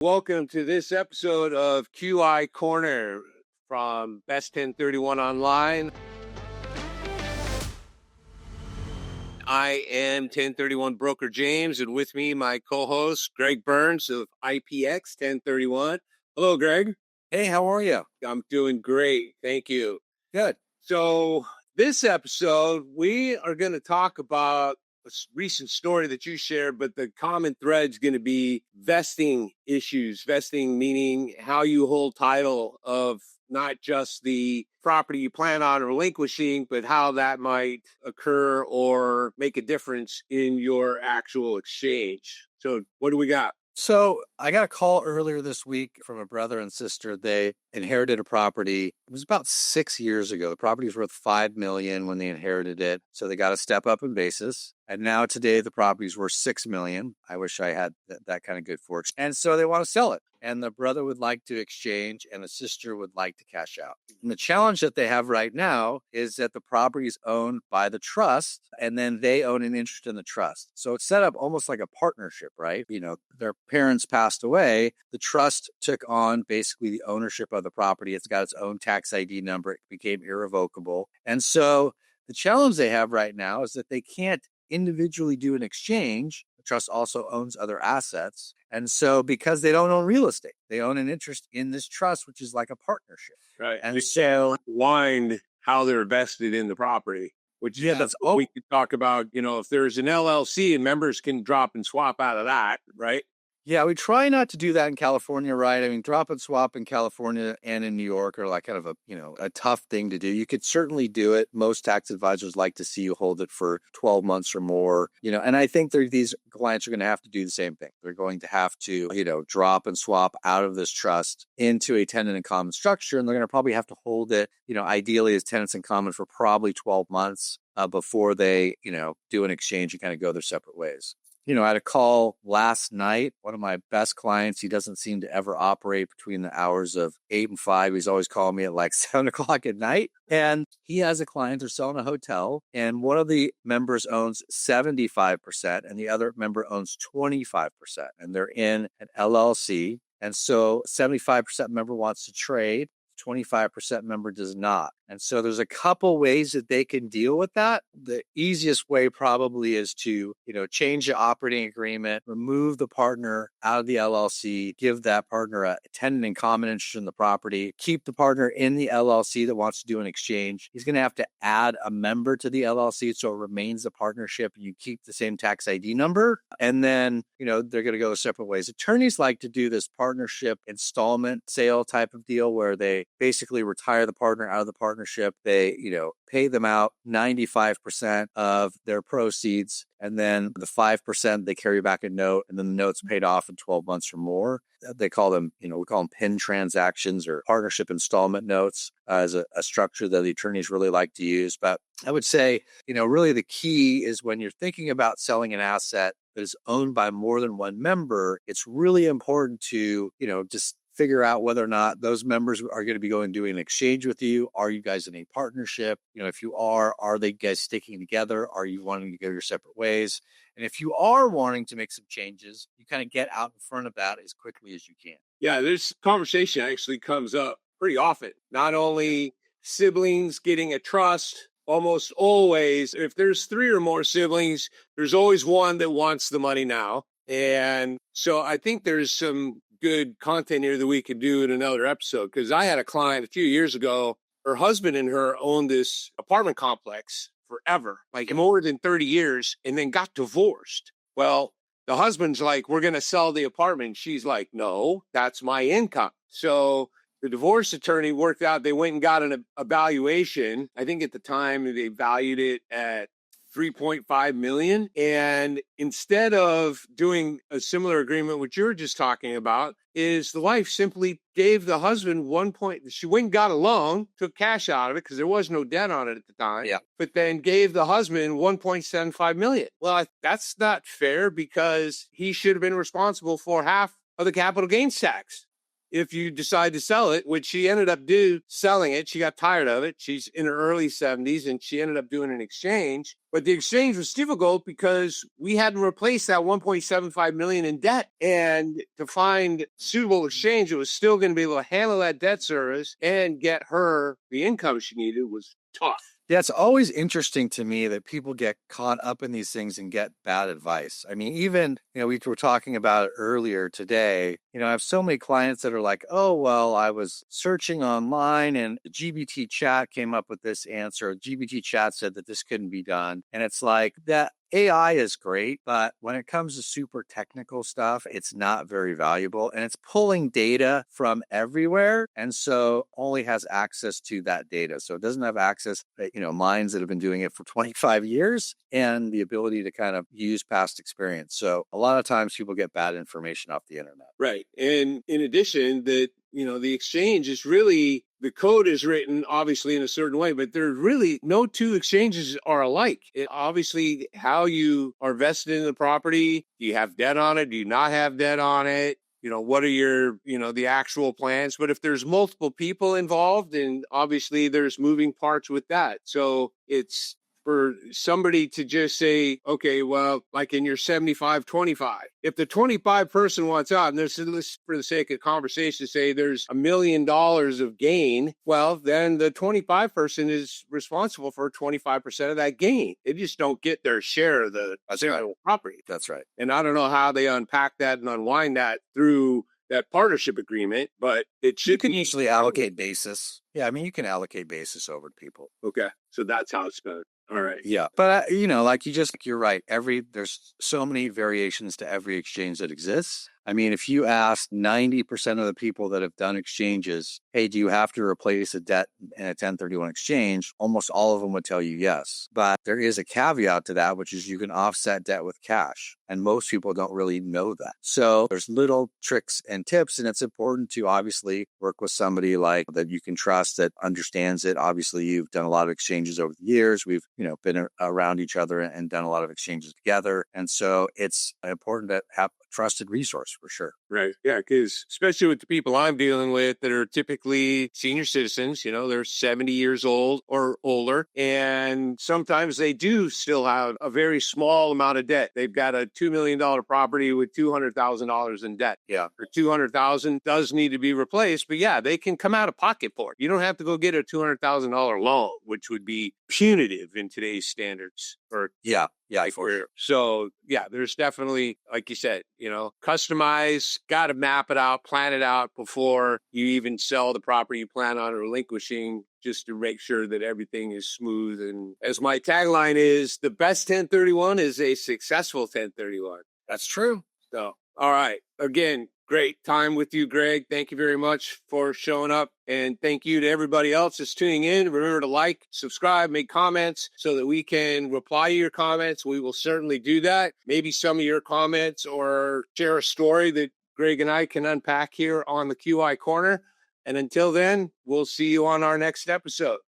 Welcome to this episode of QI Corner from Best 1031 Online. I am 1031 Broker James, and with me, my co-host, Greg Burns of IPX 1031. Hello, Greg. Hey, how are you? I'm doing great. Thank you. Good. So this episode, we are going to talk about a recent story that you shared, but the common thread is going to be vesting issues. Vesting meaning how you hold title of not just the property you plan on relinquishing, but how that might occur or make a difference in your actual exchange. So what do we got? So I got a call earlier this week from a brother and sister. They inherited a property. It was about 6 years ago. The property was worth $5 million when they inherited it. So they got a step up in basis. And now today the property's worth $6 million. I wish I had that kind of good fortune. And so they want to sell it. And the brother would like to exchange and the sister would like to cash out. And the challenge that they have right now is that the property is owned by the trust and then they own an interest in the trust. So it's set up almost like a partnership, right? You know, their parents passed away. The trust took on basically the ownership of the property. It's got its own tax ID number. It became irrevocable. And so the challenge they have right now is that they can't individually do an exchange. The trust also owns other assets. And so because they don't own real estate, they own an interest in this trust, which is like a partnership. Right. And so wind how they're vested in the property, which that's what we could talk about. You know, if there's an LLC and members can drop and swap out of that, right? Yeah, we try not to do that in California, right? I mean, drop and swap in California and in New York are like kind of a tough thing to do. You could certainly do it. Most tax advisors like to see you hold it for 12 months or more, and I think these clients are going to have to do the same thing. They're going to have to, drop and swap out of this trust into a tenant in common structure. And they're going to probably have to hold it, ideally as tenants in common for probably 12 months before they, do an exchange and kind of go their separate ways. I had a call last night. One of my best clients, he doesn't seem to ever operate between the hours of 8 and 5. He's always calling me at like 7 o'clock at night. And he has a client, they're selling a hotel, and one of the members owns 75% and the other member owns 25%. And they're in an LLC. And so 75% member wants to trade. 25% member does not. And so there's a couple ways that they can deal with that. The easiest way probably is to, change the operating agreement, remove the partner out of the LLC, give that partner a tenant in common interest in the property, keep the partner in the LLC that wants to do an exchange. He's going to have to add a member to the LLC so it remains a partnership and you keep the same tax ID number. And then, they're going to go separate ways. Attorneys like to do this partnership installment sale type of deal where they basically retire the partner out of the partnership. They, pay them out 95% of their proceeds. And then the 5% they carry back a note, and then the note's paid off in 12 months or more. They call them, we call them PIN transactions or partnership installment notes as a structure that the attorneys really like to use. But I would say, really the key is when you're thinking about selling an asset that is owned by more than one member, it's really important to, just figure out whether or not those members are going to be going doing an exchange with you. Are you guys in a partnership? If you are they guys sticking together? Are you wanting to go your separate ways? And if you are wanting to make some changes, you kind of get out in front of that as quickly as you can. Yeah, this conversation actually comes up pretty often. Not only siblings getting a trust, almost always, if there's 3 or more siblings, there's always one that wants the money now. And so I think there's some good content here that we could do in another episode, because I had a client a few years ago. Her husband and her owned this apartment complex forever, like more than 30 years, and then got divorced. Well, the husband's like, we're going to sell the apartment. She's like, no, that's my income. So the divorce attorney worked out, they went and got an evaluation. I think at the time they valued it at $3.5 million. And instead of doing a similar agreement, which you were just talking about, is the wife simply gave the husband she went and got a loan, took cash out of it because there was no debt on it at the time. Yeah. But then gave the husband $1.75 million. Well, that's not fair because he should have been responsible for half of the capital gains tax. if you decide to sell it, which she ended up selling it. She got tired of it. She's in her early 70s and she ended up doing an exchange. But the exchange was difficult because we hadn't replaced that 1.75 million in debt. And to find suitable exchange that was still going to be able to handle that debt service and get her the income she needed was tough. Yeah, it's always interesting to me that people get caught up in these things and get bad advice. I mean, even, we were talking about it earlier today. I have so many clients that are like, oh, well, I was searching online and GBT chat came up with this answer. GBT chat said that this couldn't be done. And it's like that. AI is great, but when it comes to super technical stuff, it's not very valuable and it's pulling data from everywhere. And so only has access to that data. So it doesn't have access, minds that have been doing it for 25 years and the ability to kind of use past experience. So a lot of times people get bad information off the internet. Right. And in addition, the exchange is really, the code is written obviously in a certain way, but there's really no two exchanges are alike. Obviously, how you are vested in the property, do you have debt on it? Do you not have debt on it? What are your, the actual plans? But if there's multiple people involved, and obviously there's moving parts with that. So it's for somebody to just say, okay, well, like in your 75-25, if the 25 person wants out, and this for the sake of conversation, say there's $1 million of gain, well, then the 25 person is responsible for 25% of that gain. They just don't get their share of the property. That's right. And I don't know how they unpack that and unwind that through that partnership agreement, but it should. You can usually allocate basis. Yeah, I mean, you can allocate basis over to people. Okay, so that's how it's done. All right. Yeah. But, you're right. There's so many variations to every exchange that exists. I mean, if you ask 90% of the people that have done exchanges, hey, do you have to replace a debt in a 1031 exchange? Almost all of them would tell you yes. But there is a caveat to that, which is you can offset debt with cash. And most people don't really know that. So there's little tricks and tips, and it's important to obviously work with somebody like that you can trust that understands it. Obviously, you've done a lot of exchanges over the years. We've, been around each other and done a lot of exchanges together. And so it's important to have a trusted resource for sure. Right. Yeah. Because especially with the people I'm dealing with that are typically senior citizens, they're 70 years old or older. And sometimes they do still have a very small amount of debt. They've got a $2 million property with $200,000 in debt. Yeah. Or $200,000 does need to be replaced. But yeah, they can come out of pocket for it. You don't have to go get a $200,000 loan, which would be punitive in today's standards. Yeah, for sure. So yeah, there's definitely, like you said, customize, got to map it out, plan it out before you even sell the property you plan on relinquishing, just to make sure that everything is smooth. And as my tagline is, the best 1031 is a successful 1031. That's true. So, all right. Again, great time with you, Greg. Thank you very much for showing up. And thank you to everybody else that's tuning in. Remember to like, subscribe, make comments so that we can reply to your comments. We will certainly do that. Maybe some of your comments or share a story that Greg and I can unpack here on the QI Corner. And until then, we'll see you on our next episode.